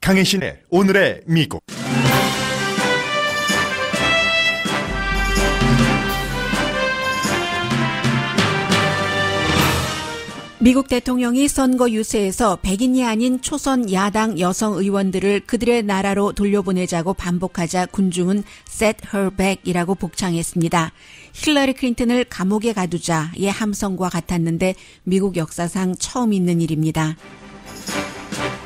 강혜신의 오늘의 미국. 미국 대통령이 선거 유세에서 백인이 아닌 초선 야당 여성 의원들을 그들의 나라로 돌려보내자고 반복하자 군중은 set her back이라고 복창했습니다. 힐러리 클린턴을 감옥에 가두자의 함성과 같았는데 미국 역사상 처음 있는 일입니다.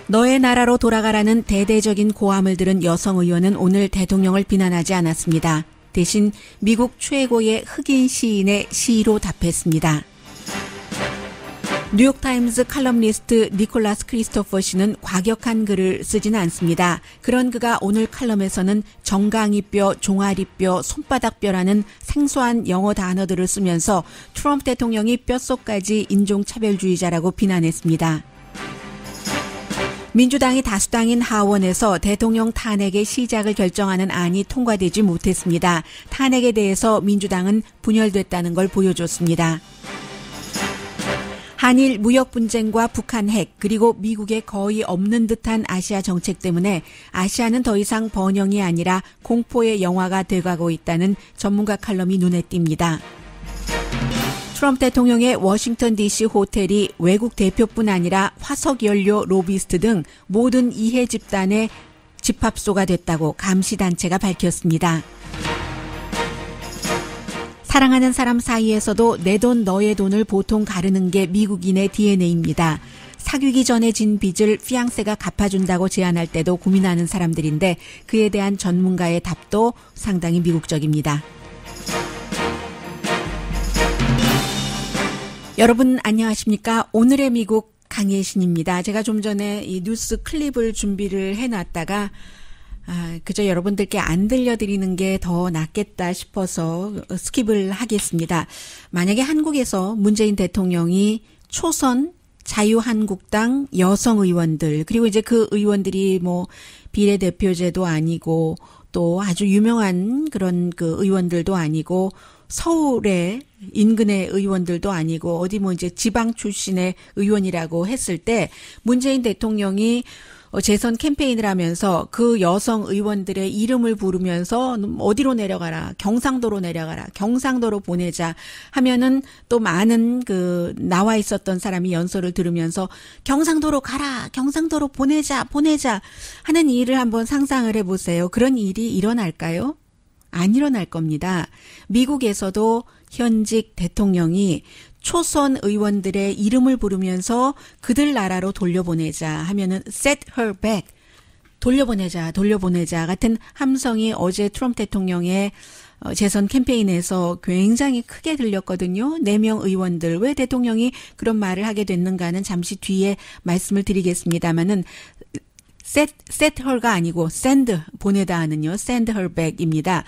너의 나라로 돌아가라는 대대적인 고함을 들은 여성 의원은 오늘 대통령을 비난하지 않았습니다. 대신 미국 최고의 흑인 시인의 시로 답했습니다. 뉴욕타임즈 칼럼니스트 니콜라스 크리스토퍼 씨는 과격한 글을 쓰지는 않습니다. 그런 그가 오늘 칼럼에서는 정강이뼈, 종아리뼈, 손바닥뼈라는 생소한 영어 단어들을 쓰면서 트럼프 대통령이 뼛속까지 인종차별주의자라고 비난했습니다. 민주당이 다수당인 하원에서 대통령 탄핵의 시작을 결정하는 안이 통과되지 못했습니다. 탄핵에 대해서 민주당은 분열됐다는 걸 보여줬습니다. 한일 무역 분쟁과 북한 핵 그리고 미국의 거의 없는 듯한 아시아 정책 때문에 아시아는 더 이상 번영이 아니라 공포의 영화가 돼가고 있다는 전문가 칼럼이 눈에 띕니다. 트럼프 대통령의 워싱턴 DC 호텔이 외국 대표뿐 아니라 화석연료 로비스트 등 모든 이해 집단의 집합소가 됐다고 감시단체가 밝혔습니다. 사랑하는 사람 사이에서도 내 돈 너의 돈을 보통 가르는 게 미국인의 DNA입니다. 사귀기 전에 진 빚을 피앙세가 갚아준다고 제안할 때도 고민하는 사람들인데 그에 대한 전문가의 답도 상당히 미국적입니다. 여러분 안녕하십니까? 오늘의 미국 강혜신입니다. 제가 좀 전에 이 뉴스 클립을 준비를 해놨다가 그저 여러분들께 안 들려드리는 게 더 낫겠다 싶어서 스킵을 하겠습니다. 만약에 한국에서 문재인 대통령이 초선 자유한국당 여성 의원들 그리고 이제 그 의원들이 뭐 비례대표제도 아니고 또 아주 유명한 그런 그 의원들도 아니고 서울의 인근의 의원들도 아니고 어디 뭐 이제 지방 출신의 의원이라고 했을 때 문재인 대통령이 재선 캠페인을 하면서 그 여성 의원들의 이름을 부르면서 어디로 내려가라, 경상도로 내려가라, 경상도로 보내자 하면은 또 많은 그 나와 있었던 사람이 연설을 들으면서 경상도로 가라, 경상도로 보내자 하는 일을 한번 상상을 해보세요. 그런 일이 일어날까요? 안 일어날 겁니다. 미국에서도 현직 대통령이 초선 의원들의 이름을 부르면서 그들 나라로 돌려보내자 하면은 set her back, 돌려보내자 같은 함성이 어제 트럼프 대통령의 재선 캠페인에서 굉장히 크게 들렸거든요. 4명 의원들. 왜 대통령이 그런 말을 하게 됐는가는 잠시 뒤에 말씀을 드리겠습니다만은 set her가 아니고 send, 보내다 하는요. send her back입니다.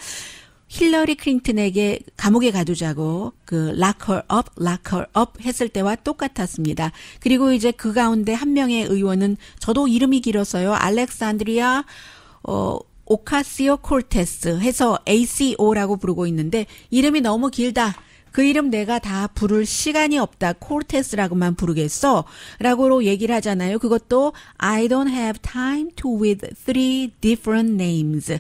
힐러리 클린턴에게 감옥에 가두자고 그 lock her up 했을 때와 똑같았습니다. 그리고 이제 그 가운데 한 명의 의원은 저도 이름이 길어서요. 알렉산드리아 오카시오 콜테스 해서 ACO라고 부르고 있는데 이름이 너무 길다. 그 이름 내가 다 부를 시간이 없다. 콜테스라고만 부르겠어. 라고 얘기를 하잖아요. 그것도 I don't have time to with 3 different names.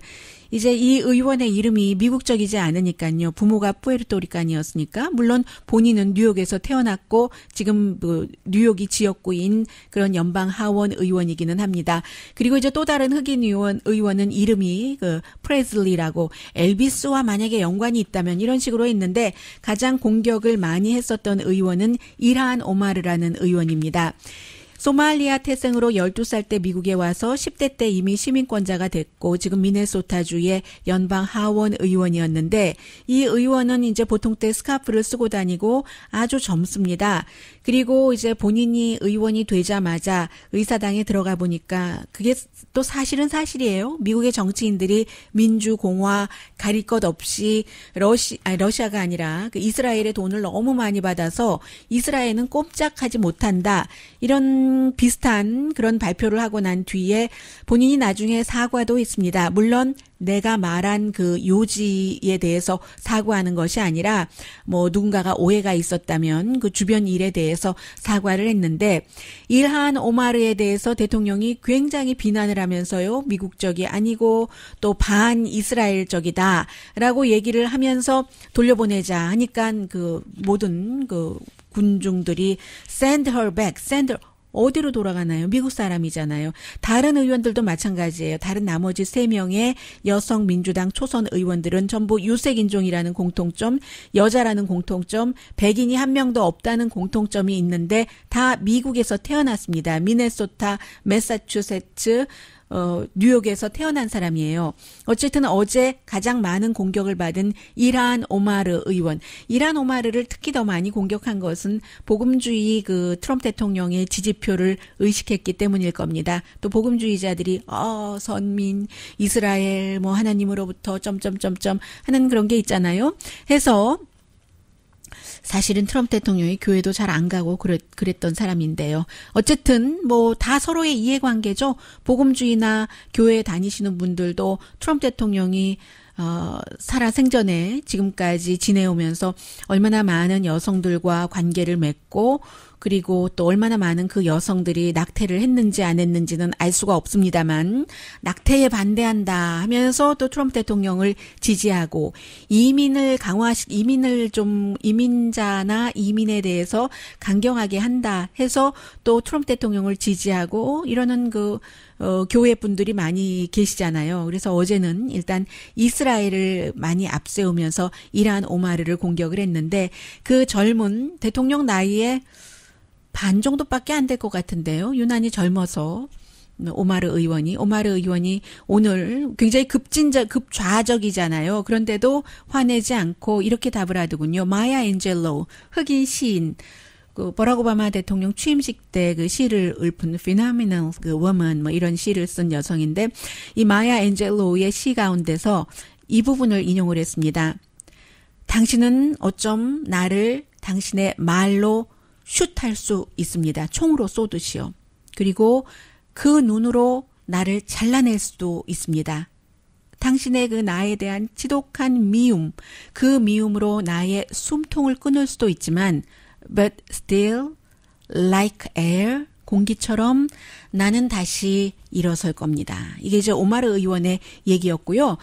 이제 이 의원의 이름이 미국적이지 않으니까요. 부모가 푸에르토리칸이었으니까 물론 본인은 뉴욕에서 태어났고 지금 그 뉴욕이 지역구인 그런 연방 하원 의원이기는 합니다. 그리고 이제 또 다른 흑인 의원은 이름이 그 프레슬리라고 엘비스와 만약에 연관이 있다면 이런 식으로 했는데 가장 공격을 많이 했었던 의원은 일한 오마르라는 의원입니다. 소말리아 태생으로 12살 때 미국에 와서 10대 때 이미 시민권자가 됐고 지금 미네소타주의 연방 하원 의원이었는데 이 의원은 이제 보통 때 스카프를 쓰고 다니고 아주 젊습니다. 그리고 이제 본인이 의원이 되자마자 의사당에 들어가 보니까 그게 또 사실은 사실이에요. 미국의 정치인들이 민주, 공화 가릴 것 없이 러시아가 아니라 그 이스라엘의 돈을 너무 많이 받아서 이스라엘은 꼼짝하지 못한다. 이런 비슷한 그런 발표를 하고 난 뒤에 본인이 나중에 사과도 했습니다. 물론 내가 말한 그 요지에 대해서 사과하는 것이 아니라 뭐 누군가가 오해가 있었다면 그 주변 일에 대해서 사과를 했는데, 일한 오마르에 대해서 대통령이 굉장히 비난을 하면서요, 미국적이 아니고 또 반이스라엘적이다라고 얘기를 하면서 돌려보내자 하니까 그 모든 그 군중들이 send her back, send her, 어디로 돌아가나요? 미국 사람이잖아요. 다른 의원들도 마찬가지예요. 다른 나머지 3명의 여성 민주당 초선 의원들은 전부 유색인종이라는 공통점, 여자라는 공통점, 백인이 한 명도 없다는 공통점이 있는데 다 미국에서 태어났습니다. 미네소타, 매사추세츠, 뉴욕에서 태어난 사람이에요. 어쨌든 어제 가장 많은 공격을 받은 일한 오마르 의원. 일한 오마르를 특히 더 많이 공격한 것은 복음주의 그 트럼프 대통령의 지지표를 의식했기 때문일 겁니다. 또 복음주의자들이 선민, 이스라엘, 뭐 하나님으로부터 점점점점 하는 그런 게 있잖아요. 해서 사실은 트럼프 대통령이 교회도 잘 안 가고 그랬던 사람인데요. 어쨌든 뭐 다 서로의 이해관계죠. 복음주의나 교회 다니시는 분들도 트럼프 대통령이 살아생전에 지금까지 지내오면서 얼마나 많은 여성들과 관계를 맺고, 그리고 또 얼마나 많은 그 여성들이 낙태를 했는지 안 했는지는 알 수가 없습니다만, 낙태에 반대한다 하면서 또 트럼프 대통령을 지지하고, 이민자나 이민에 대해서 강경하게 한다 해서 또 트럼프 대통령을 지지하고 이러는 교회 분들이 많이 계시잖아요. 그래서 어제는 일단 이스라엘을 많이 앞세우면서 이란 오마르를 공격을 했는데, 그 젊은 대통령 나이에 반 정도밖에 안 될 것 같은데요. 유난히 젊어서 오마르 의원이 오늘 굉장히 급좌적이잖아요. 그런데도 화내지 않고 이렇게 답을 하더군요. 마야 엔젤로, 흑인 시인, 그 버락 오바마 대통령 취임식 때 그 시를 읊은 phenomenal 그 woman 뭐 이런 시를 쓴 여성인데, 이 마야 엔젤로의 시 가운데서 이 부분을 인용을 했습니다. 당신은 어쩜 나를 당신의 말로 슛할 수 있습니다. 총으로 쏘듯이요. 그리고 그 눈으로 나를 잘라낼 수도 있습니다. 당신의 그 나에 대한 지독한 미움, 그 미움으로 나의 숨통을 끊을 수도 있지만 but still like air, 공기처럼 나는 다시 일어설 겁니다. 이게 이제 오마르 의원의 얘기였고요.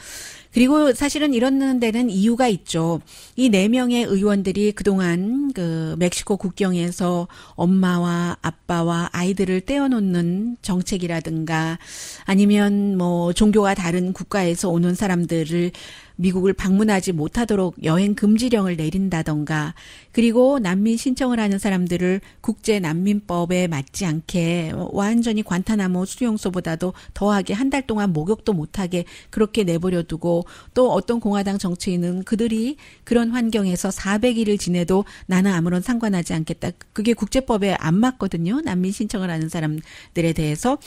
그리고 사실은 이런 데는 이유가 있죠. 이 4명의 의원들이 그동안 그 멕시코 국경에서 엄마와 아빠와 아이들을 떼어놓는 정책이라든가, 아니면 뭐 종교가 다른 국가에서 오는 사람들을 미국을 방문하지 못하도록 여행 금지령을 내린다던가, 그리고 난민 신청을 하는 사람들을 국제 난민법에 맞지 않게 완전히 관타나모 수용소보다도 더하게 한 달 동안 목욕도 못하게 그렇게 내버려 두고, 또 어떤 공화당 정치인은 그들이 그런 환경에서 400일을 지내도 나는 아무런 상관하지 않겠다. 그게 국제법에 안 맞거든요. 난민 신청을 하는 사람들에 대해서.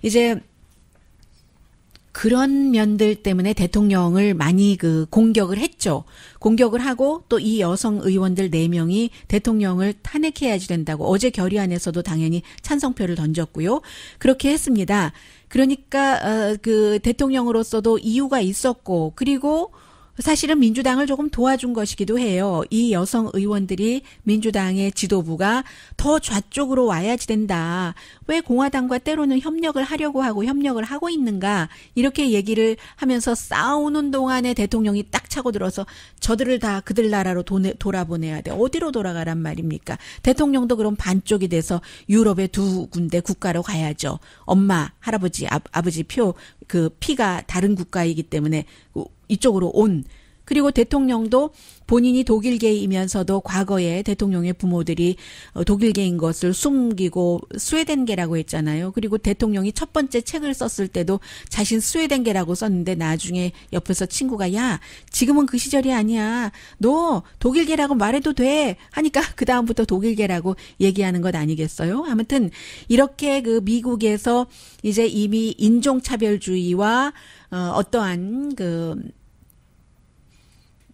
이제 그런 면들 때문에 대통령을 많이 공격을 했죠. 공격을 하고 또 이 여성 의원들 4명이 대통령을 탄핵해야지 된다고 어제 결의안에서도 당연히 찬성표를 던졌고요. 그렇게 했습니다. 그러니까 그 대통령으로서도 이유가 있었고, 그리고 사실은 민주당을 조금 도와준 것이기도 해요. 이 여성 의원들이 민주당의 지도부가 더 좌쪽으로 와야지 된다. 왜 공화당과 때로는 협력을 하려고 하고 협력을 하고 있는가. 이렇게 얘기를 하면서 싸우는 동안에 대통령이 딱 차고 들어서 저들을 다 그들 나라로 돌아보내야 돼. 어디로 돌아가란 말입니까? 대통령도 그럼 반쪽이 돼서 유럽의 2군데 국가로 가야죠. 엄마, 할아버지, 아버지 피가 다른 국가이기 때문에 이쪽으로 온. 그리고 대통령도 본인이 독일계이면서도 과거에 대통령의 부모들이 독일계인 것을 숨기고 스웨덴계라고 했잖아요. 그리고 대통령이 첫 번째 책을 썼을 때도 자신 스웨덴계라고 썼는데 나중에 옆에서 친구가 야, 지금은 그 시절이 아니야. 너 독일계라고 말해도 돼. 하니까 그 다음부터 독일계라고 얘기하는 것 아니겠어요? 아무튼 이렇게 그 미국에서 이제 이미 인종차별주의와 어떠한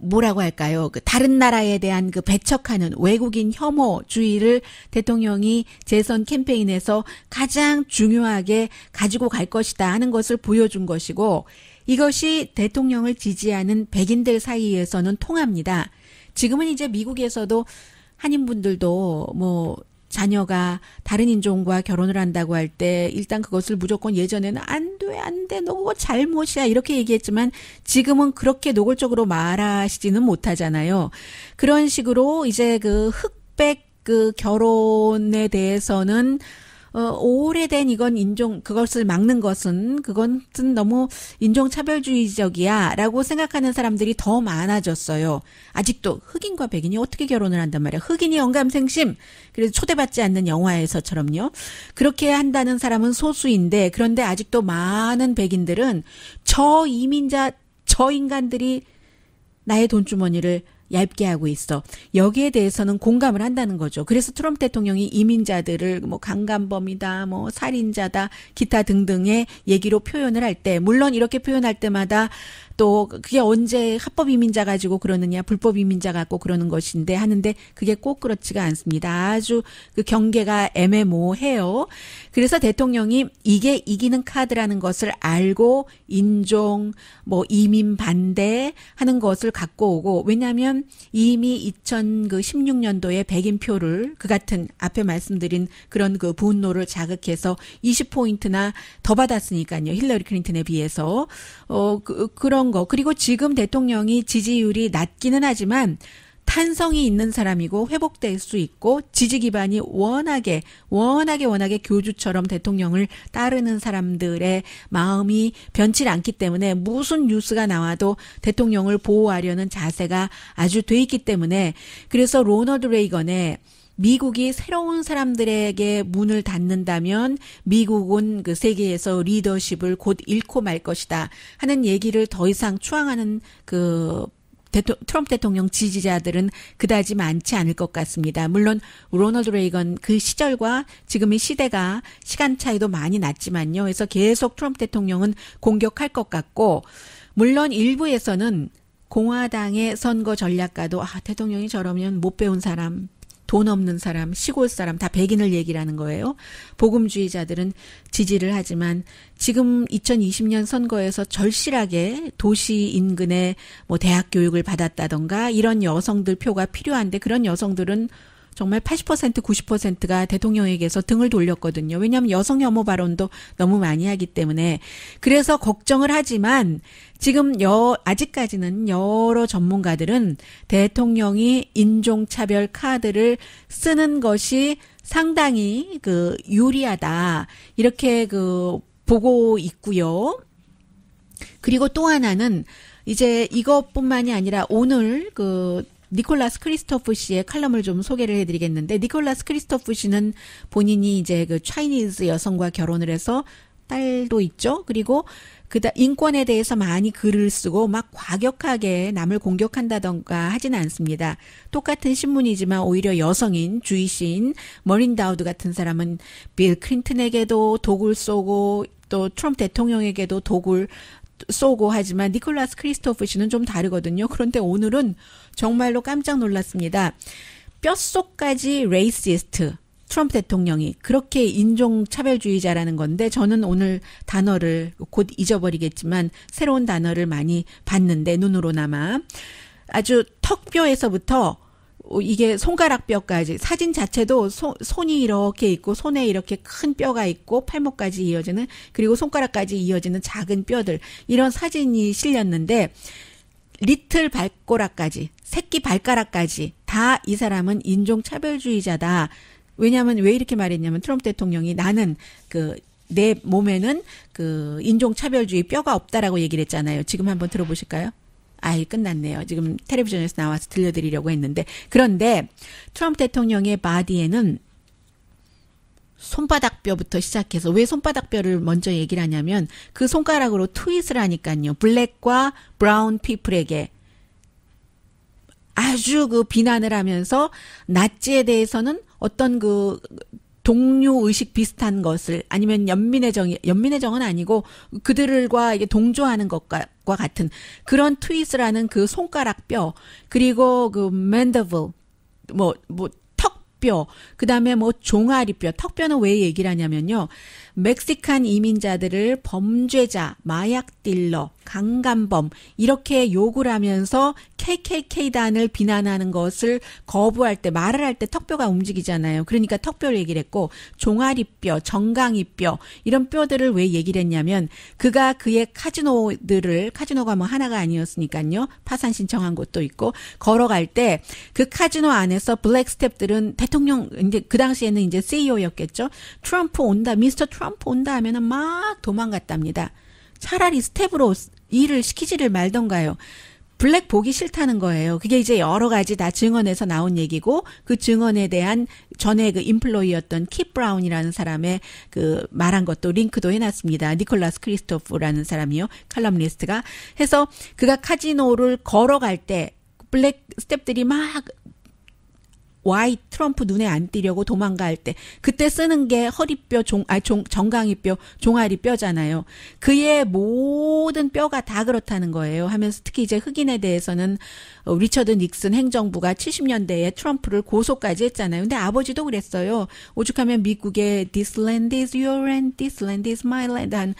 뭐라고 할까요? 그 다른 나라에 대한 그 배척하는 외국인 혐오주의를 대통령이 재선 캠페인에서 가장 중요하게 가지고 갈 것이다 하는 것을 보여준 것이고, 이것이 대통령을 지지하는 백인들 사이에서는 통합니다. 지금은 이제 미국에서도 한인분들도 뭐 자녀가 다른 인종과 결혼을 한다고 할 때 일단 그것을 무조건, 예전에는 안 돼, 너 그거 잘못이야 이렇게 얘기했지만 지금은 그렇게 노골적으로 말하시지는 못하잖아요. 그런 식으로 이제 그 흑백 그 결혼에 대해서는 오래된 이건 그것을 막는 것은, 그건 너무 인종차별주의적이야 라고 생각하는 사람들이 더 많아졌어요. 아직도 흑인과 백인이 어떻게 결혼을 한단 말이야. 흑인이 영감생심, 그래서 초대받지 않는 영화에서처럼요. 그렇게 한다는 사람은 소수인데, 그런데 아직도 많은 백인들은 저 인간들이 나의 돈주머니를 얇게 하고 있어. 여기에 대해서는 공감을 한다는 거죠. 그래서 트럼프 대통령이 이민자들을 뭐 강간범이다, 뭐 살인자다, 기타 등등의 얘기로 표현을 할 때, 물론 이렇게 표현할 때마다 또 그게 언제 합법 이민자 가지고 그러느냐, 불법 이민자 갖고 그러는 것인데 하는데, 그게 꼭 그렇지가 않습니다. 아주 그 경계가 애매모호해요. 그래서 대통령이 이게 이기는 카드라는 것을 알고 인종, 뭐 이민 반대 하는 것을 갖고 오고, 왜냐하면 이미 2016년도에 백인표를, 그 같은 앞에 말씀드린 그런 그 분노를 자극해서 20포인트나 더 받았으니까요. 힐러리 클린턴에 비해서. 그런 거. 그리고 지금 대통령이 지지율이 낮기는 하지만 탄성이 있는 사람이고 회복될 수 있고, 지지 기반이 워낙에 교주처럼 대통령을 따르는 사람들의 마음이 변치 않기 때문에 무슨 뉴스가 나와도 대통령을 보호하려는 자세가 아주 돼 있기 때문에, 그래서 로널드 레이건의 미국이 새로운 사람들에게 문을 닫는다면 미국은 그 세계에서 리더십을 곧 잃고 말 것이다 하는 얘기를 더 이상 추앙하는 그 트럼프 대통령 지지자들은 그다지 많지 않을 것 같습니다. 물론 로널드 레이건 그 시절과 지금의 시대가 시간 차이도 많이 났지만요. 그래서 계속 트럼프 대통령은 공격할 것 같고, 물론 일부에서는 공화당의 선거 전략가도 대통령이 저러면 못 배운 사람, 돈 없는 사람, 시골 사람, 다 백인을 얘기를 하는 거예요. 복음주의자들은 지지를 하지만 지금 2020년 선거에서 절실하게 도시 인근에 뭐 대학 교육을 받았다던가 이런 여성들 표가 필요한데, 그런 여성들은 정말 80% 90%가 대통령에게서 등을 돌렸거든요. 왜냐하면 여성 혐오 발언도 너무 많이 하기 때문에. 그래서 걱정을 하지만 지금 아직까지는 여러 전문가들은 대통령이 인종차별 카드를 쓰는 것이 상당히 그 유리하다, 이렇게 그 보고 있고요. 그리고 또 하나는 이제 이것뿐만이 아니라 오늘 그 니콜라스 크리스토프 씨의 칼럼을 좀 소개를 해드리겠는데, 니콜라스 크리스토프 씨는 본인이 이제 그 차이니즈 여성과 결혼을 해서 딸도 있죠. 그리고 인권에 대해서 많이 글을 쓰고 막 과격하게 남을 공격한다던가 하지는 않습니다. 똑같은 신문이지만 오히려 여성인 주이신 머린 다우드 같은 사람은 빌 클린턴에게도 독을 쏘고 또 트럼프 대통령에게도 독을 쏘고 하지만, 니콜라스 크리스토프 씨는 좀 다르거든요. 그런데 오늘은 정말로 깜짝 놀랐습니다. 뼛속까지 레이시스트, 트럼프 대통령이 그렇게 인종차별주의자라는 건데, 저는 오늘 단어를 곧 잊어버리겠지만 새로운 단어를 많이 봤는데, 눈으로나마 아주 턱뼈에서부터 이게 손가락뼈까지, 사진 자체도 손이 이렇게 있고 손에 이렇게 큰 뼈가 있고 팔목까지 이어지는, 그리고 손가락까지 이어지는 작은 뼈들, 이런 사진이 실렸는데 리틀 발가락까지, 새끼 발가락까지 다 이 사람은 인종차별주의자다. 왜냐하면 왜 이렇게 말했냐면, 트럼프 대통령이 나는 내 몸에는 그 인종차별주의 뼈가 없다라고 얘기를 했잖아요. 지금 한번 들어보실까요? 끝났네요. 지금 텔레비전에서 나와서 들려드리려고 했는데, 그런데 트럼프 대통령의 바디에는 손바닥뼈부터 시작해서, 왜 손바닥뼈를 먼저 얘기를 하냐면 그 손가락으로 트윗을 하니까요. 블랙과 브라운 피플에게 아주 그 비난을 하면서 나치에 대해서는 어떤 그 동료 의식 비슷한 것을, 아니면 연민의 정은 아니고 그들과 이게 동조하는 것과 것과 같은 그런 트윗을 그 손가락 뼈, 그리고 그 맨더블, 턱뼈, 그 다음에 종아리뼈, 턱뼈는 왜 얘기를 하냐면요. 멕시칸 이민자들을 범죄자, 마약 딜러, 강간범 이렇게 욕을 하면서 KKK단을 비난하는 것을 거부할 때, 말을 할 때 턱뼈가 움직이잖아요. 그러니까 턱뼈를 얘기를 했고, 종아리뼈, 정강이뼈 이런 뼈들을 왜 얘기를 했냐면 그가 그의 카지노가 하나가 아니었으니까요. 파산 신청한 곳도 있고 걸어갈 때 그 카지노 안에서 블랙 스텝들은 대통령, 이제 그 당시에는 이제 CEO였겠죠. 트럼프 온다, 미스터 트럼프 온다 하면은 막 도망갔답니다. 차라리 스텝으로 일을 시키지를 말던가요. 블랙 보기 싫다는 거예요. 그게 이제 여러 가지 다 증언에서 나온 얘기고, 그 증언에 대한 전에 그 인플로이였던 킵 브라운이라는 사람의 그 말한 것도 링크도 해놨습니다. 니콜라스 크리스토프라는 사람이요. 칼럼니스트가. 해서 그가 카지노를 걸어갈 때 블랙 스텝들이 막 트럼프 눈에 안 띄려고 도망갈 때 그때 쓰는 게 허리뼈, 정강이뼈, 종아리뼈잖아요. 그의 모든 뼈가 다 그렇다는 거예요. 하면서 특히 이제 흑인에 대해서는 리처드 닉슨 행정부가 70년대에 트럼프를 고소까지 했잖아요. 근데 아버지도 그랬어요. 오죽하면 미국의 This land is your land, this land is my land 한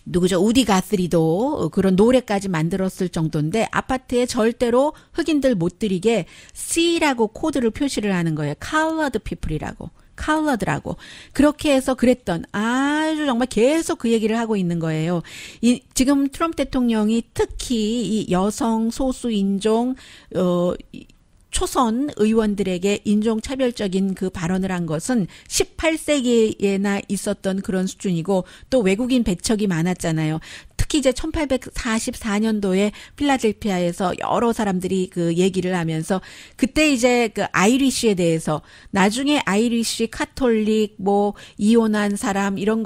누구죠? 우디 가스리도 그런 노래까지 만들었을 정도인데 아파트에 절대로 흑인들 못 들이게 C라고 코드를 표시를 하는 거예요. Colored people이라고. 컬러드라고. 그렇게 해서 그랬던 아주 정말 계속 그 얘기를 하고 있는 거예요. 지금 트럼프 대통령이 특히 이 여성 소수 인종 초선 의원들에게 인종차별적인 그 발언을 한 것은 18세기에나 있었던 그런 수준이고 또 외국인 배척이 많았잖아요. 특히 이제 1844년도에 필라델피아에서 여러 사람들이 그 얘기를 하면서 그때 이제 그 아이리쉬에 대해서 나중에 아이리쉬, 카톨릭, 이혼한 사람 이런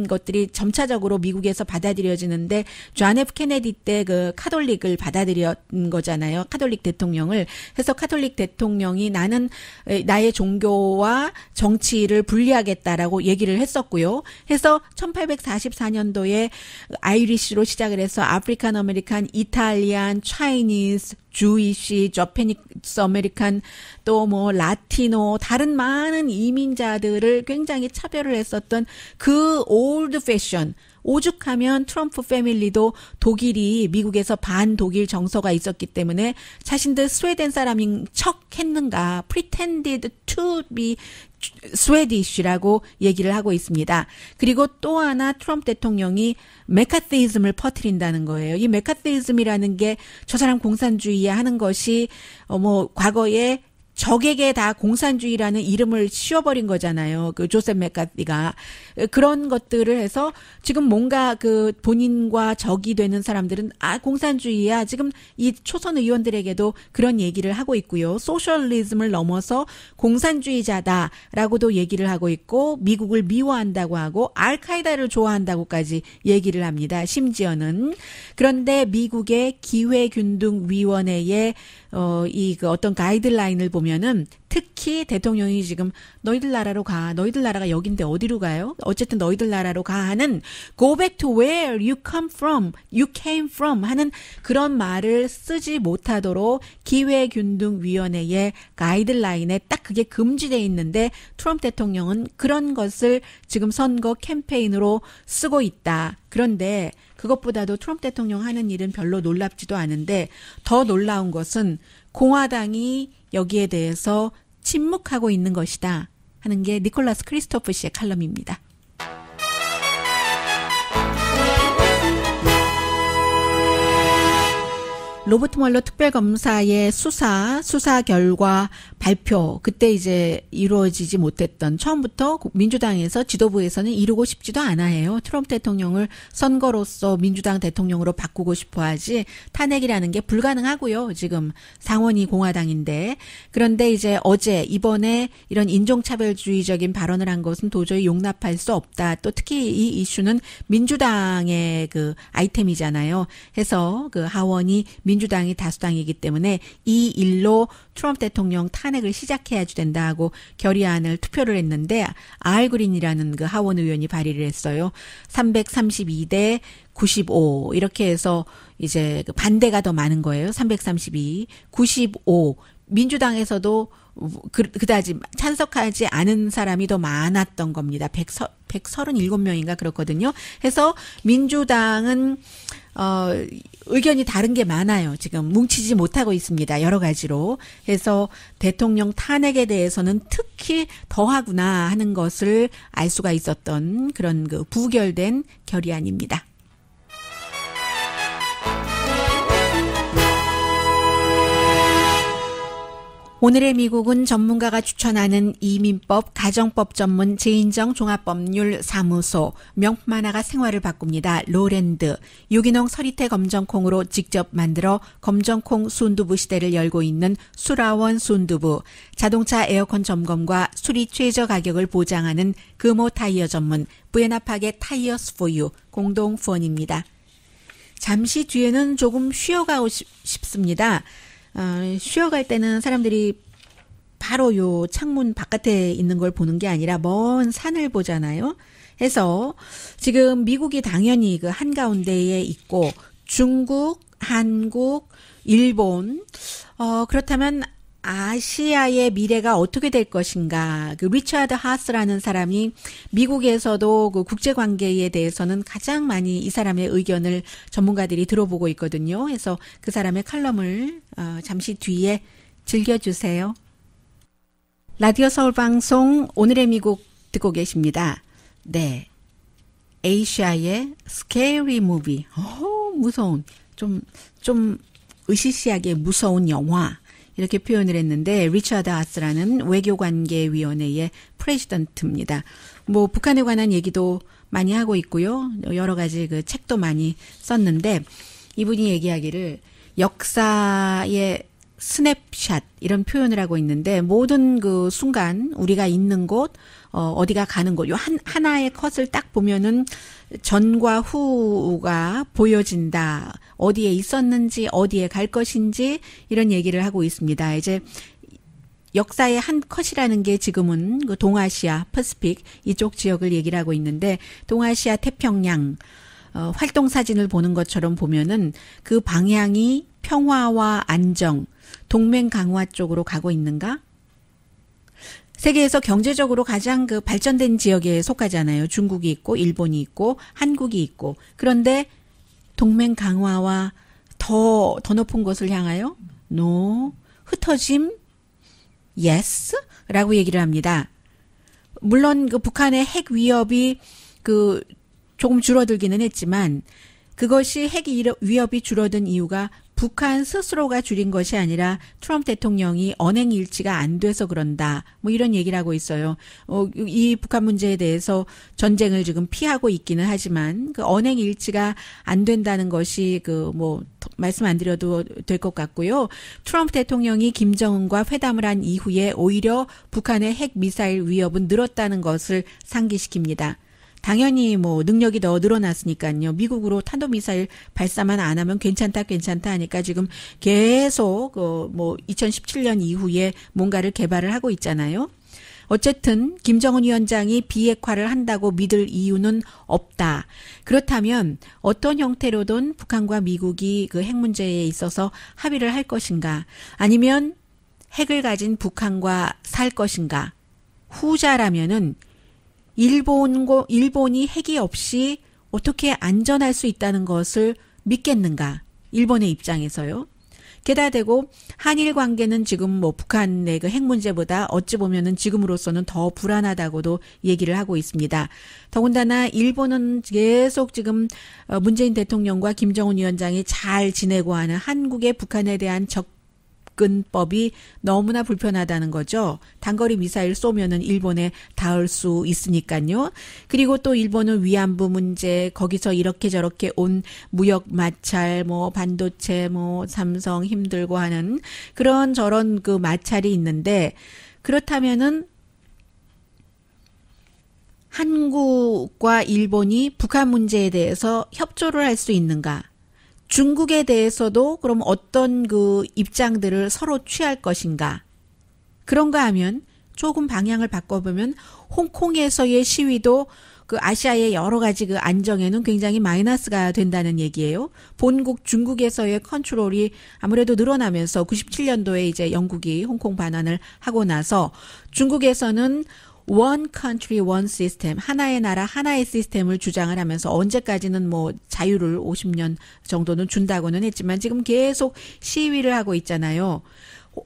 것들이 점차적으로 미국에서 받아들여지는데 존 F 케네디 때 그 카톨릭을 받아들였는 거잖아요. 카톨릭 대통령을. 해서 카톨릭 대통령이 나는 나의 종교와 정치를 분리하겠다라고 얘기를 했었고요. 해서 1844년도에 아이리시로 시작을 해서 아프리칸 아메리칸, 이탈리안, 차이니즈, 주이시, 저페니스 아메리칸, 또 라티노, 다른 많은 이민자들을 굉장히 차별을 했었던 그 올드 패션, 오죽하면 트럼프 패밀리도 독일이 미국에서 반독일 정서가 있었기 때문에 자신들 스웨덴 사람인 척 했는가, pretended to be Swedish라고 얘기를 하고 있습니다. 그리고 또 하나 트럼프 대통령이 메카시즘을 퍼뜨린다는 거예요. 이 메카시즘이라는 게 저 사람 공산주의야 하는 것이 과거에 적에게 다 공산주의라는 이름을 씌워버린 거잖아요. 그 조셉 메카시가. 그런 것들을 해서 지금 뭔가 그 본인과 적이 되는 사람들은 공산주의야. 지금 이 초선 의원들에게도 그런 얘기를 하고 있고요. 소셜리즘을 넘어서 공산주의자다라고도 얘기를 하고 있고 미국을 미워한다고 하고 알카이다를 좋아한다고까지 얘기를 합니다. 심지어는. 그런데 미국의 기회균등위원회의 어떤 가이드라인을 보면은 특히 대통령이 지금 너희들 나라로 가. 너희들 나라가 여긴데 어디로 가요? 어쨌든 너희들 나라로 가 하는 go back to where you came from 하는 그런 말을 쓰지 못하도록 기회균등위원회의 가이드라인에 딱 그게 금지되어 있는데 트럼프 대통령은 그런 것을 지금 선거 캠페인으로 쓰고 있다. 그런데 그것보다도 트럼프 대통령 하는 일은 별로 놀랍지도 않은데 더 놀라운 것은 공화당이 여기에 대해서 침묵하고 있는 것이다 하는 게 니콜라스 크리스토프 씨의 칼럼입니다. 로버트 멀러 특별검사의 수사 결과 발표, 그때 이제 이루어지지 못했던, 처음부터 민주당에서 지도부에서는 이루고 싶지도 않아 해요. 트럼프 대통령을 선거로서 민주당 대통령으로 바꾸고 싶어 하지 탄핵이라는 게 불가능하고요. 지금 상원이 공화당인데. 그런데 이제 이번에 이런 인종차별주의적인 발언을 한 것은 도저히 용납할 수 없다. 또 특히 이 이슈는 민주당의 그 아이템이잖아요. 해서 그 하원이 민주당이 다수당이기 때문에 이 일로 트럼프 대통령 탄핵을 시작해야 된다 하고 결의안을 투표를 했는데 알 그린이라는 그 하원 의원이 발의를 했어요. 332대 95 이렇게 해서 이제 반대가 더 많은 거예요. 332, 95. 민주당에서도 그다지 찬성하지 않은 사람이 더 많았던 겁니다. 137명인가 그렇거든요. 해서 민주당은 의견이 다른 게 많아요. 지금 뭉치지 못하고 있습니다. 여러 가지로. 해서 대통령 탄핵에 대해서는 특히 더하구나 하는 것을 알 수가 있었던 그런 그 부결된 결의안입니다. 오늘의 미국은 전문가가 추천하는 이민법, 가정법 전문 제인정 종합법률 사무소, 명품 하나가 생활을 바꿉니다. 로랜드, 유기농 서리태 검정콩으로 직접 만들어 검정콩 순두부 시대를 열고 있는 수라원 순두부, 자동차 에어컨 점검과 수리 최저 가격을 보장하는 금호 타이어 전문 부에나파게 타이어스 포유 공동 후원입니다. 잠시 뒤에는 조금 쉬어가고 싶습니다. 쉬어갈 때는 사람들이 바로 요 창문 바깥에 있는 걸 보는 게 아니라 먼 산을 보잖아요. 해서 지금 미국이 당연히 그 한가운데에 있고 중국, 한국, 일본, 그렇다면 아시아의 미래가 어떻게 될 것인가. 그 리처드 하스라는 사람이 미국에서도 그 국제관계에 대해서는 가장 많이 이 사람의 의견을 전문가들이 들어보고 있거든요. 그래서 그 사람의 칼럼을 잠시 뒤에 즐겨주세요. 라디오 서울 방송 오늘의 미국 듣고 계십니다. 네. 에이시아의 스케이리 무비. 무서운, 좀 으시시하게 무서운 영화. 이렇게 표현을 했는데 리처드 하스라는 외교관계위원회의 프레지던트입니다. 뭐 북한에 관한 얘기도 많이 하고 있고요. 여러 가지 그 책도 많이 썼는데 이분이 얘기하기를 역사의 스냅샷 이런 표현을 하고 있는데 모든 그 순간 우리가 있는 곳 어디가 가는 곳 요 하나의 컷을 딱 보면은 전과 후가 보여진다. 어디에 있었는지 어디에 갈 것인지 이런 얘기를 하고 있습니다. 이제 역사의 한 컷이라는 게 지금은 그 동아시아, 퍼시픽 이쪽 지역을 얘기를 하고 있는데 동아시아 태평양 활동 사진을 보는 것처럼 보면은 그 방향이 평화와 안정, 동맹 강화 쪽으로 가고 있는가? 세계에서 경제적으로 가장 그 발전된 지역에 속하잖아요. 중국이 있고 일본이 있고 한국이 있고. 그런데 동맹 강화와 더 높은 곳을 향하여 no, 흩어짐, yes 라고 얘기를 합니다. 물론 그 북한의 핵 위협이 그 조금 줄어들기는 했지만 그것이 핵 위협이 줄어든 이유가 북한 스스로가 줄인 것이 아니라 트럼프 대통령이 언행 일치가 안 돼서 그런다. 뭐 이런 얘기를 하고 있어요. 이 북한 문제에 대해서 전쟁을 지금 피하고 있기는 하지만 그 언행 일치가 안 된다는 것이 그 뭐 말씀 안 드려도 될 것 같고요. 트럼프 대통령이 김정은과 회담을 한 이후에 오히려 북한의 핵 미사일 위협은 늘었다는 것을 상기시킵니다. 당연히 뭐 능력이 더 늘어났으니까요. 미국으로 탄도미사일 발사만 안 하면 괜찮다 하니까 지금 계속 뭐 2017년 이후에 뭔가를 개발을 하고 있잖아요. 어쨌든 김정은 위원장이 비핵화를 한다고 믿을 이유는 없다. 그렇다면 어떤 형태로든 북한과 미국이 그 핵 문제에 있어서 합의를 할 것인가? 아니면 핵을 가진 북한과 살 것인가? 후자라면은 일본이 핵이 없이 어떻게 안전할 수 있다는 것을 믿겠는가? 일본의 입장에서요. 게다가 되고 한일 관계는 지금 뭐 북한의 그 핵 문제보다 어찌 보면은 지금으로서는 더 불안하다고도 얘기를 하고 있습니다. 더군다나 일본은 계속 지금 문재인 대통령과 김정은 위원장이 잘 지내고 하는 한국의 북한에 대한 접근법이 너무나 불편하다는 거죠. 단거리 미사일 쏘면은 일본에 닿을 수 있으니까요. 그리고 또 일본은 위안부 문제, 거기서 이렇게 저렇게 온 무역 마찰, 뭐 반도체, 뭐 삼성 힘들고 하는 그런 저런 그 마찰이 있는데 그렇다면은 한국과 일본이 북한 문제에 대해서 협조를 할 수 있는가? 중국에 대해서도 그럼 어떤 그 입장들을 서로 취할 것인가? 그런가 하면 조금 방향을 바꿔보면 홍콩에서의 시위도 그 아시아의 여러 가지 그 안정에는 굉장히 마이너스가 된다는 얘기예요. 본국 중국에서의 컨트롤이 아무래도 늘어나면서 97년도에 이제 영국이 홍콩 반환을 하고 나서 중국에서는 One country, one system. 하나의 나라, 하나의 시스템을 주장을 하면서 언제까지는 뭐 자유를 50년 정도는 준다고는 했지만 지금 계속 시위를 하고 있잖아요.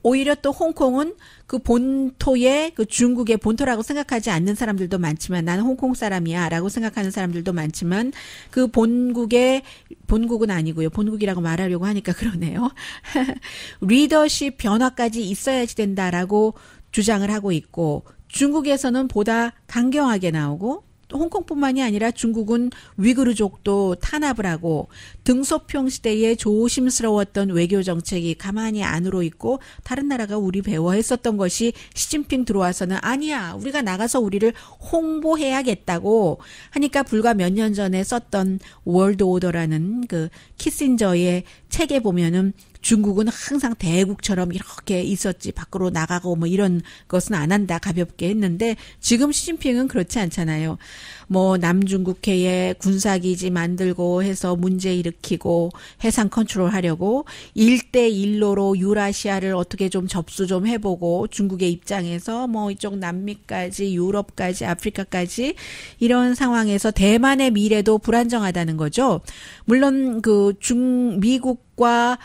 오히려 또 홍콩은 그 본토의 그 중국의 본토라고 생각하지 않는 사람들도 많지만 나는 홍콩 사람이야 라고 생각하는 사람들도 많지만 그 본국은 아니고요. 본국이라고 말하려고 하니까 그러네요. 리더십 변화까지 있어야지 된다라고 주장을 하고 있고 중국에서는 보다 강경하게 나오고 또 홍콩뿐만이 아니라 중국은 위구르족도 탄압을 하고 등소평 시대에 조심스러웠던 외교 정책이 가만히 안으로 있고 다른 나라가 우리 배워했었던 것이 시진핑 들어와서는 아니야 우리가 나가서 우리를 홍보해야겠다고 하니까 불과 몇 년 전에 썼던 월드 오더라는 그 키신저의 책에 보면은 중국은 항상 대국처럼 이렇게 있었지 밖으로 나가고 뭐 이런 것은 안 한다 가볍게 했는데 지금 시진핑은 그렇지 않잖아요. 뭐 남중국해에 군사기지 만들고 해서 문제 일으키고 해상 컨트롤 하려고 1대1로로 유라시아를 어떻게 좀 접수 좀 해보고 중국의 입장에서 뭐 이쪽 남미까지 유럽까지 아프리카까지 이런 상황에서 대만의 미래도 불안정하다는 거죠. 물론 그 미국과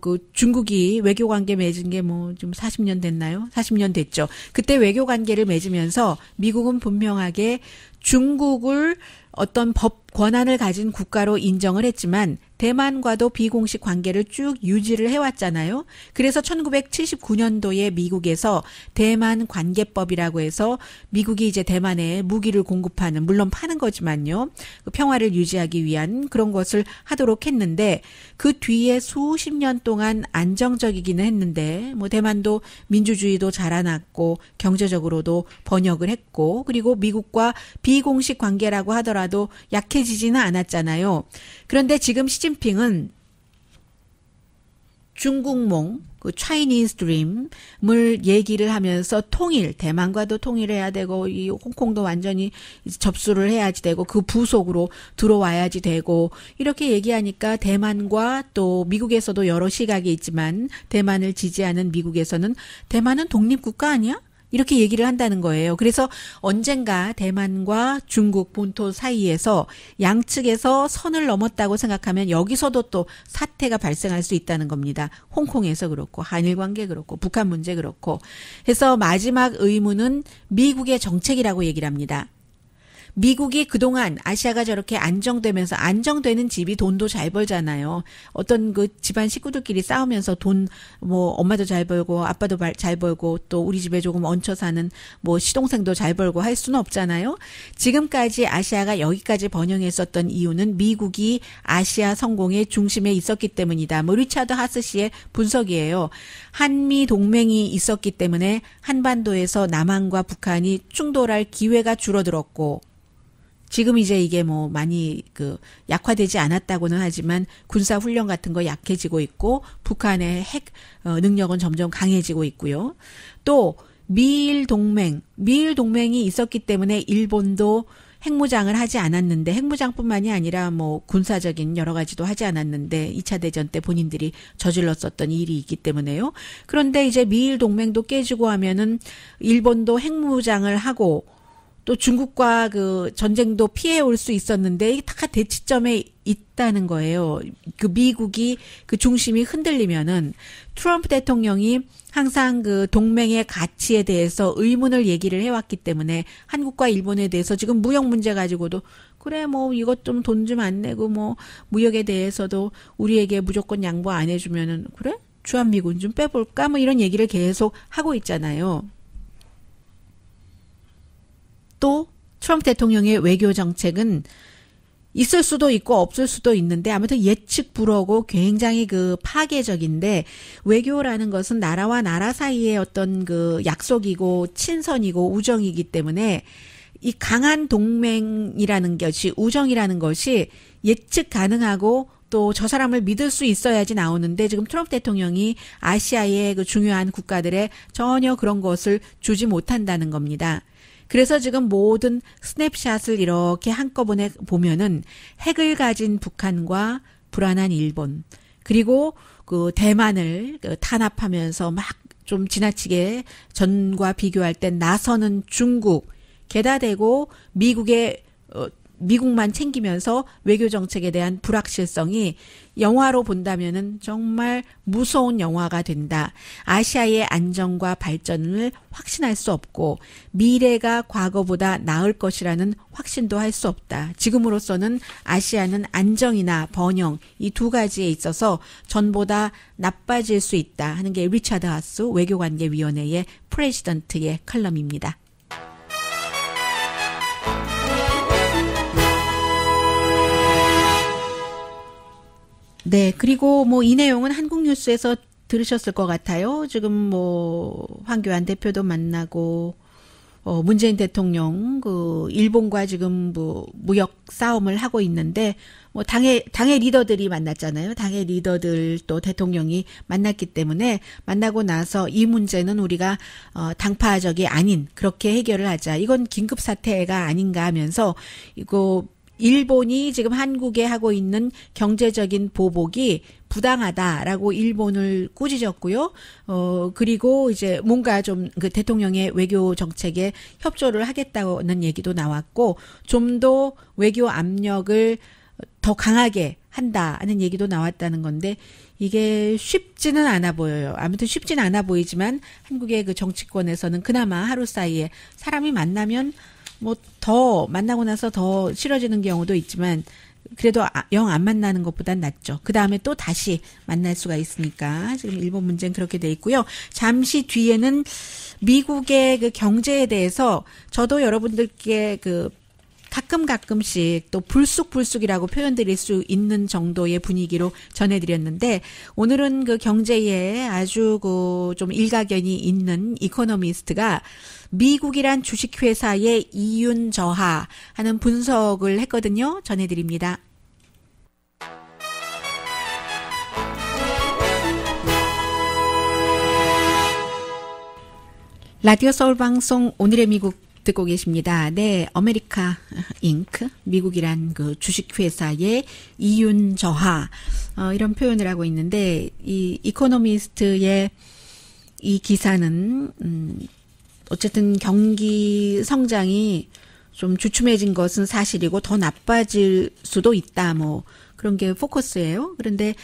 그 중국이 외교 관계 맺은 게 뭐 좀 40년 됐나요? 40년 됐죠. 그때 외교 관계를 맺으면서 미국은 분명하게 중국을 어떤 법 권한을 가진 국가로 인정을 했지만 대만과도 비공식 관계를 쭉 유지를 해왔잖아요. 그래서 1979년도에 미국에서 대만 관계법이라고 해서 미국이 이제 대만에 무기를 공급하는 물론 파는 거지만요. 그 평화를 유지하기 위한 그런 것을 하도록 했는데 그 뒤에 수십 년 동안 안정적이기는 했는데 뭐 대만도 민주주의도 자라났고 경제적으로도 번영을 했고 그리고 미국과 비공식 관계라고 하더라도 약해지지는 않았잖아요. 그런데 지금 시진핑은 중국몽, 그 차이니즈 드림을 얘기를 하면서 대만과도 통일해야 되고 이 홍콩도 완전히 접수를 해야지 되고 그 부속으로 들어와야지 되고 이렇게 얘기하니까 대만과 또 미국에서도 여러 시각이 있지만 대만을 지지하는 미국에서는 대만은 독립국가 아니야? 이렇게 얘기를 한다는 거예요. 그래서 언젠가 대만과 중국 본토 사이에서 양측에서 선을 넘었다고 생각하면 여기서도 또 사태가 발생할 수 있다는 겁니다. 홍콩에서 그렇고 한일 관계 그렇고 북한 문제 그렇고 해서 마지막 의문은 미국의 정책이라고 얘기를 합니다. 미국이 그동안 아시아가 저렇게 안정되면서 안정되는 집이 돈도 잘 벌잖아요. 어떤 그 집안 식구들끼리 싸우면서 돈 뭐 엄마도 잘 벌고 아빠도 잘 벌고 또 우리 집에 조금 얹혀 사는 뭐 시동생도 잘 벌고 할 수는 없잖아요. 지금까지 아시아가 여기까지 번영했었던 이유는 미국이 아시아 성공의 중심에 있었기 때문이다. 뭐 리차드 하스 씨의 분석이에요. 한미 동맹이 있었기 때문에 한반도에서 남한과 북한이 충돌할 기회가 줄어들었고 지금 이제 이게 뭐 많이 그 약화되지 않았다고는 하지만 군사 훈련 같은 거 약해지고 있고 북한의 핵 능력은 점점 강해지고 있고요. 또 미일 동맹이 있었기 때문에 일본도 핵무장을 하지 않았는데 핵무장뿐만이 아니라 뭐 군사적인 여러 가지도 하지 않았는데 2차 대전 때 본인들이 저질렀었던 일이 있기 때문에요. 그런데 이제 미일 동맹도 깨지고 하면은 일본도 핵무장을 하고 또 중국과 그 전쟁도 피해올 수 있었는데 다 대치점에 있다는 거예요. 그 미국이 그 중심이 흔들리면은 트럼프 대통령이 항상 그 동맹의 가치에 대해서 의문을 얘기를 해왔기 때문에 한국과 일본에 대해서 지금 무역 문제 가지고도 그래 뭐 이것 좀 돈 좀 안 내고 뭐 무역에 대해서도 우리에게 무조건 양보 안 해주면은 그래 주한미군 좀 빼볼까 뭐 이런 얘기를 계속 하고 있잖아요. 또 트럼프 대통령의 외교 정책은 있을 수도 있고 없을 수도 있는데 아무튼 예측 불허고 굉장히 그 파괴적인데 외교라는 것은 나라와 나라 사이의 어떤 그 약속이고 친선이고 우정이기 때문에 이 강한 동맹이라는 것이 우정이라는 것이 예측 가능하고 또 저 사람을 믿을 수 있어야지 나오는데 지금 트럼프 대통령이 아시아의 그 중요한 국가들에 전혀 그런 것을 주지 못한다는 겁니다. 그래서 지금 모든 스냅샷을 이렇게 한꺼번에 보면은 핵을 가진 북한과 불안한 일본, 그리고 그 대만을 탄압하면서 막 좀 지나치게 전과 비교할 때 나서는 중국, 게다 대고 미국만 챙기면서 외교 정책에 대한 불확실성이 영화로 본다면은 정말 무서운 영화가 된다. 아시아의 안정과 발전을 확신할 수 없고 미래가 과거보다 나을 것이라는 확신도 할 수 없다. 지금으로서는 아시아는 안정이나 번영 이 두 가지에 있어서 전보다 나빠질 수 있다 하는 게 리차드 하스 외교관계위원회의 프레지던트의 칼럼입니다. 네, 그리고 뭐 이 내용은 한국 뉴스에서 들으셨을 것 같아요. 지금 뭐 황교안 대표도 만나고 문재인 대통령 그 일본과 지금 뭐 무역 싸움을 하고 있는데 뭐 당의 리더들이 만났잖아요. 당의 리더들 또 대통령이 만났기 때문에 만나고 나서 이 문제는 우리가 당파적이 아닌 그렇게 해결을 하자. 이건 긴급 사태가 아닌가 하면서 이거 일본이 지금 한국에 하고 있는 경제적인 보복이 부당하다라고 일본을 꾸짖었고요. 그리고 이제 뭔가 좀 그 대통령의 외교 정책에 협조를 하겠다는 얘기도 나왔고 좀 더 외교 압력을 더 강하게 한다는 얘기도 나왔다는 건데 이게 쉽지는 않아 보여요. 아무튼 쉽지는 않아 보이지만 한국의 그 정치권에서는 그나마 하루 사이에 사람이 만나면 뭐 더 만나고 나서 더 싫어지는 경우도 있지만 그래도 영 안 만나는 것보단 낫죠. 그 다음에 또 다시 만날 수가 있으니까 지금 일본 문제는 그렇게 돼 있고요. 잠시 뒤에는 미국의 그 경제에 대해서 저도 여러분들께 그 가끔씩 또 불쑥이라고 표현드릴 수 있는 정도의 분위기로 전해드렸는데 오늘은 그 경제에 아주 그 좀 일가견이 있는 이코노미스트가 미국이란 주식회사의 이윤 저하하는 분석을 했거든요. 전해드립니다. 라디오 서울 방송 오늘의 미국 듣고 계십니다. 네, 아메리카 잉크, 미국이란 그 주식회사의 이윤 저하, 이런 표현을 하고 있는데, 이 이코노미스트의 이 기사는, 어쨌든 경기 성장이 좀 주춤해진 것은 사실이고 더 나빠질 수도 있다, 뭐, 그런 게 포커스예요. 그런데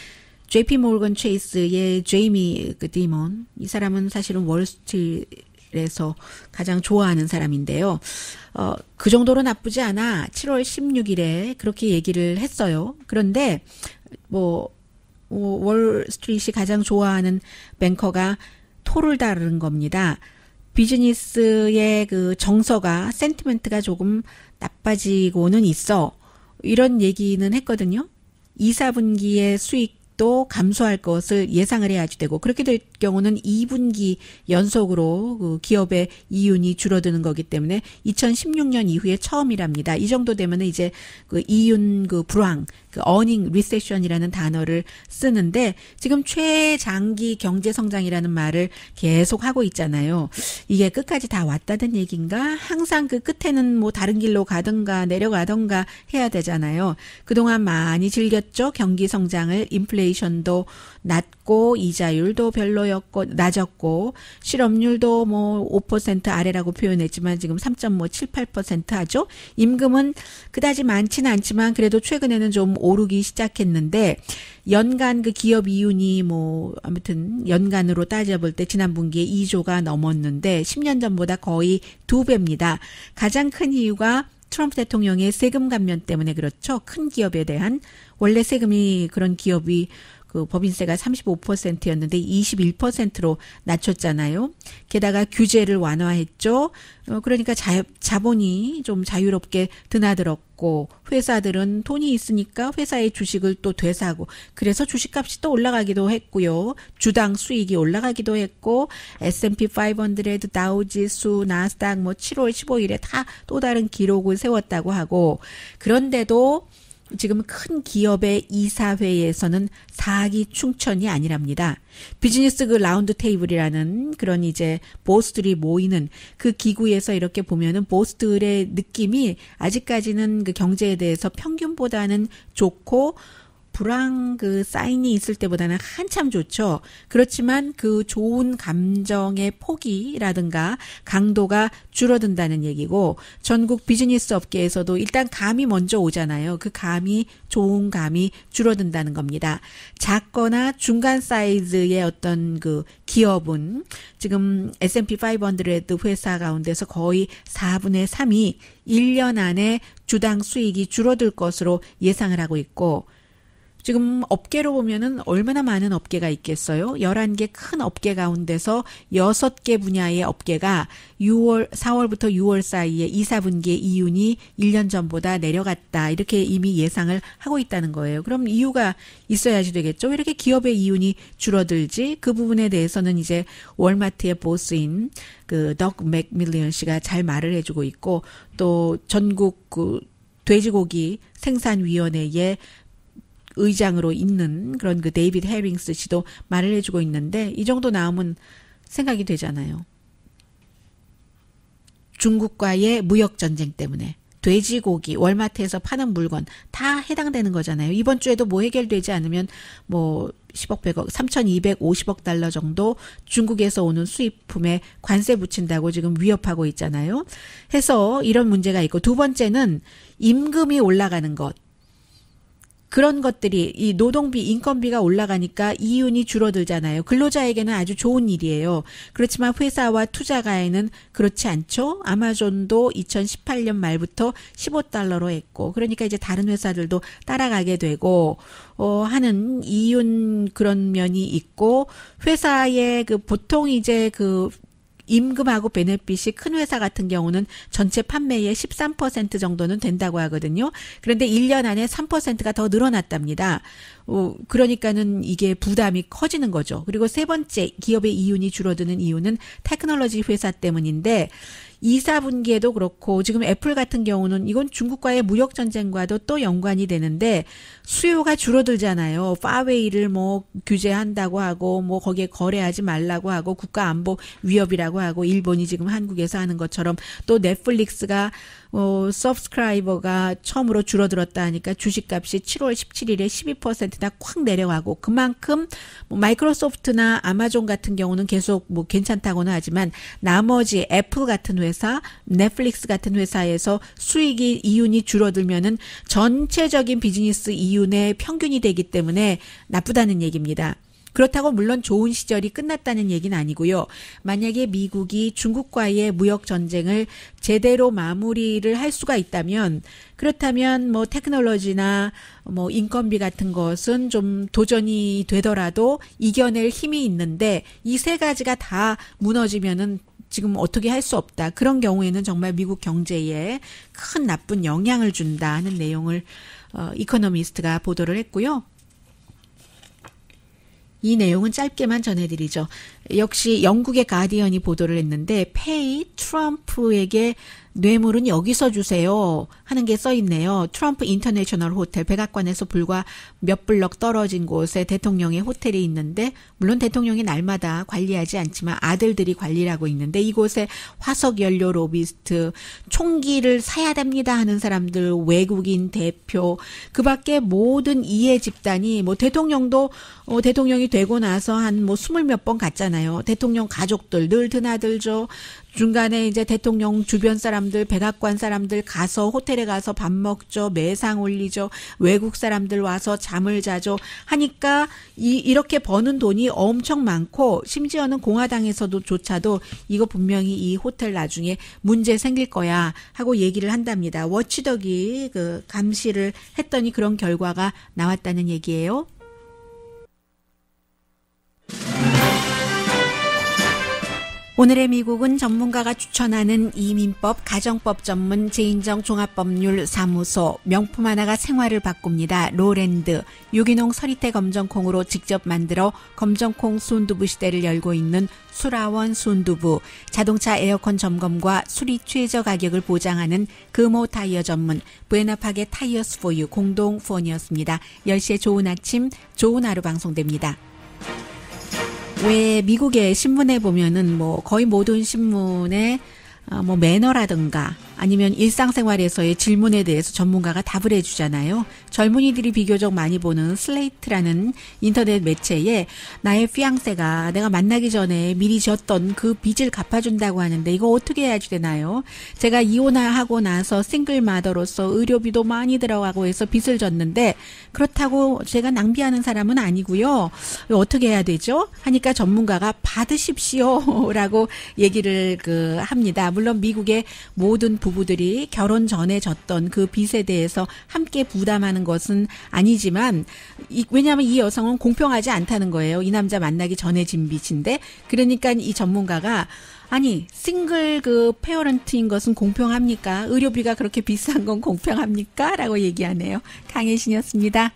JP 모건 체이스의 제이미 디몬, 이 사람은 사실은 월스트리트에서 가장 좋아하는 사람인데요. 그 정도로 나쁘지 않아. 7월 16일에 그렇게 얘기를 했어요. 그런데 월스트리트이 가장 좋아하는 뱅커가 토를 다루는 겁니다. 비즈니스의 그 정서가 센티멘트가 조금 나빠지고는 있어. 이런 얘기는 했거든요. 2, 4분기의 수익도 감소할 것을 예상을 해야지 되고 그렇게 될 경우는 2분기 연속으로 그 기업의 이윤이 줄어드는 거기 때문에 2016년 이후에 처음이랍니다. 이 정도 되면은 이제 그 이윤 그 불황, 그 어닝 리세션이라는 단어를 쓰는데 지금 최장기 경제 성장이라는 말을 계속 하고 있잖아요. 이게 끝까지 다 왔다는 얘기인가? 항상 그 끝에는 뭐 다른 길로 가든가 내려가든가 해야 되잖아요. 그동안 많이 즐겼죠. 경기 성장을 인플레이션도 낮고 이자율도 별로였고 낮았고 실업률도 뭐 5% 아래라고 표현했지만 지금 3.78% 하죠. 임금은 그다지 많지는 않지만 그래도 최근에는 좀 오르기 시작했는데 연간 그 기업 이윤이 뭐 아무튼 연간으로 따져볼 때 지난 분기에 2조가 넘었는데 10년 전보다 거의 2배입니다. 가장 큰 이유가 트럼프 대통령의 세금 감면 때문에 그렇죠. 큰 기업에 대한 원래 세금이 그런 기업이 그 법인세가 35%였는데 21%로 낮췄잖아요. 게다가 규제를 완화했죠. 그러니까 자본이 좀 자유롭게 드나들었고 회사들은 돈이 있으니까 회사의 주식을 또 되사고 그래서 주식값이 또 올라가기도 했고요. 주당 수익이 올라가기도 했고 S&P 500, 다우지수, 나스닥 뭐 7월 15일에 다 또 다른 기록을 세웠다고 하고 그런데도 지금 큰 기업의 이사회에서는 사기 충천이 아니랍니다. 비즈니스 그 라운드 테이블이라는 그런 이제 보스들이 모이는 그 기구에서 이렇게 보면은 보스들의 느낌이 아직까지는 그 경제에 대해서 평균보다는 좋고 불황 그 사인이 있을 때보다는 한참 좋죠. 그렇지만 그 좋은 감정의 폭이라든가 강도가 줄어든다는 얘기고, 전국 비즈니스 업계에서도 일단 감이 먼저 오잖아요. 그 감이, 좋은 감이 줄어든다는 겁니다. 작거나 중간 사이즈의 어떤 그 기업은 지금 S&P 500 회사 가운데서 거의 4분의 3이 1년 안에 주당 수익이 줄어들 것으로 예상을 하고 있고, 지금 업계로 보면은 얼마나 많은 업계가 있겠어요? 11개 큰 업계 가운데서 6개 분야의 업계가 4월부터 6월 사이에 2, 4분기의 이윤이 1년 전보다 내려갔다. 이렇게 이미 예상을 하고 있다는 거예요. 그럼 이유가 있어야지 되겠죠? 왜 이렇게 기업의 이윤이 줄어들지? 그 부분에 대해서는 이제 월마트의 보스인 그 덕 맥밀리언 씨가 잘 말을 해주고 있고, 또 전국 그 돼지고기 생산위원회의 의장으로 있는 그런 그 데이비드 해링스 씨도 말을 해주고 있는데, 이 정도 나오면 생각이 되잖아요. 중국과의 무역 전쟁 때문에 돼지고기, 월마트에서 파는 물건 다 해당되는 거잖아요. 이번 주에도 뭐 해결되지 않으면 뭐 10억, 100억, 3,250억 달러 정도 중국에서 오는 수입품에 관세 붙인다고 지금 위협하고 있잖아요. 해서 이런 문제가 있고, 두 번째는 임금이 올라가는 것. 그런 것들이 이 노동비, 인건비가 올라가니까 이윤이 줄어들잖아요. 근로자에게는 아주 좋은 일이에요. 그렇지만 회사와 투자가에는 그렇지 않죠. 아마존도 2018년 말부터 15달러로 했고, 그러니까 이제 다른 회사들도 따라가게 되고 하는 이윤 그런 면이 있고, 회사의 그 보통 이제 그 임금하고 베네핏이 큰 회사 같은 경우는 전체 판매의 13% 정도는 된다고 하거든요. 그런데 1년 안에 3%가 더 늘어났답니다. 그러니까는 이게 부담이 커지는 거죠. 그리고 세 번째 기업의 이윤이 줄어드는 이유는 테크놀로지 회사 때문인데, 2, 4분기에도 그렇고, 지금 애플 같은 경우는 이건 중국과의 무역 전쟁과도 또 연관이 되는데, 수요가 줄어들잖아요. 파웨이를 뭐 규제한다고 하고, 뭐 거기에 거래하지 말라고 하고, 국가 안보 위협이라고 하고, 일본이 지금 한국에서 하는 것처럼, 또 넷플릭스가 서브스크라이버가 처음으로 줄어들었다 하니까 주식값이 7월 17일에 12%나 콱 내려가고, 그만큼 뭐 마이크로소프트나 아마존 같은 경우는 계속 뭐 괜찮다고는 하지만, 나머지 애플 같은 회사, 넷플릭스 같은 회사에서 수익이, 이윤이 줄어들면은 전체적인 비즈니스 이윤의 평균이 되기 때문에 나쁘다는 얘기입니다. 그렇다고 물론 좋은 시절이 끝났다는 얘기는 아니고요. 만약에 미국이 중국과의 무역 전쟁을 제대로 마무리를 할 수가 있다면, 그렇다면 뭐 테크놀로지나 뭐 인건비 같은 것은 좀 도전이 되더라도 이겨낼 힘이 있는데, 이 세 가지가 다 무너지면은 지금 어떻게 할 수 없다. 그런 경우에는 정말 미국 경제에 큰 나쁜 영향을 준다 하는 내용을 이코노미스트가 보도를 했고요. 이 내용은 짧게만 전해드리죠. 역시 영국의 가디언이 보도를 했는데, 페이 트럼프에게 뇌물은 여기서 주세요 하는 게 써있네요. 트럼프 인터내셔널 호텔, 백악관에서 불과 몇 블럭 떨어진 곳에 대통령의 호텔이 있는데, 물론 대통령이 날마다 관리하지 않지만 아들들이 관리를 하고 있는데, 이곳에 화석연료 로비스트, 총기를 사야 됩니다 하는 사람들, 외국인 대표, 그 밖에 모든 이해 집단이, 뭐 대통령도 대통령이 되고 나서 한 뭐 20몇 번 갔잖아요. 대통령 가족들 늘 드나들죠. 중간에 이제 대통령 주변 사람들, 백악관 사람들 가서 호텔에 가서 밥 먹죠. 매상 올리죠. 외국 사람들 와서 잠을 자죠. 하니까 이렇게 버는 돈이 엄청 많고, 심지어는 공화당에서조차도 이거 분명히 이 호텔 나중에 문제 생길 거야 하고 얘기를 한답니다. 워치덕이 그 감시를 했더니 그런 결과가 나왔다는 얘기예요. 오늘의 미국은 전문가가 추천하는 이민법, 가정법 전문 제인정 종합법률 사무소, 명품 하나가 생활을 바꿉니다. 로랜드, 유기농 서리태 검정콩으로 직접 만들어 검정콩 순두부 시대를 열고 있는 수라원 순두부, 자동차 에어컨 점검과 수리 최저 가격을 보장하는 금호 타이어 전문 부에나파게 타이어스 포유 공동 후원이었습니다. 10시에 좋은 아침, 좋은 하루 방송됩니다. 왜 미국의 신문에 보면은 뭐 거의 모든 신문에 뭐 매너라든가 아니면 일상생활에서의 질문에 대해서 전문가가 답을 해주잖아요. 젊은이들이 비교적 많이 보는 슬레이트라는 인터넷 매체에 나의 피앙세가 내가 만나기 전에 미리 졌던 그 빚을 갚아준다고 하는데 이거 어떻게 해야 되나요? 제가 이혼하고 나서 싱글 마더로서 의료비도 많이 들어가고 해서 빚을 졌는데 그렇다고 제가 낭비하는 사람은 아니고요. 어떻게 해야 되죠? 하니까 전문가가 받으십시오라고 얘기를 합니다. 물론 미국의 모든 부부들이 결혼 전에 졌던 그 빚에 대해서 함께 부담하는 것은 아니지만 왜냐하면 이 여성은 공평하지 않다는 거예요. 이 남자 만나기 전에 진 빚인데 그러니까 이 전문가가 아니 싱글 페어런트인 것은 공평합니까? 의료비가 그렇게 비싼 건 공평합니까? 라고 얘기하네요. 강혜신이었습니다.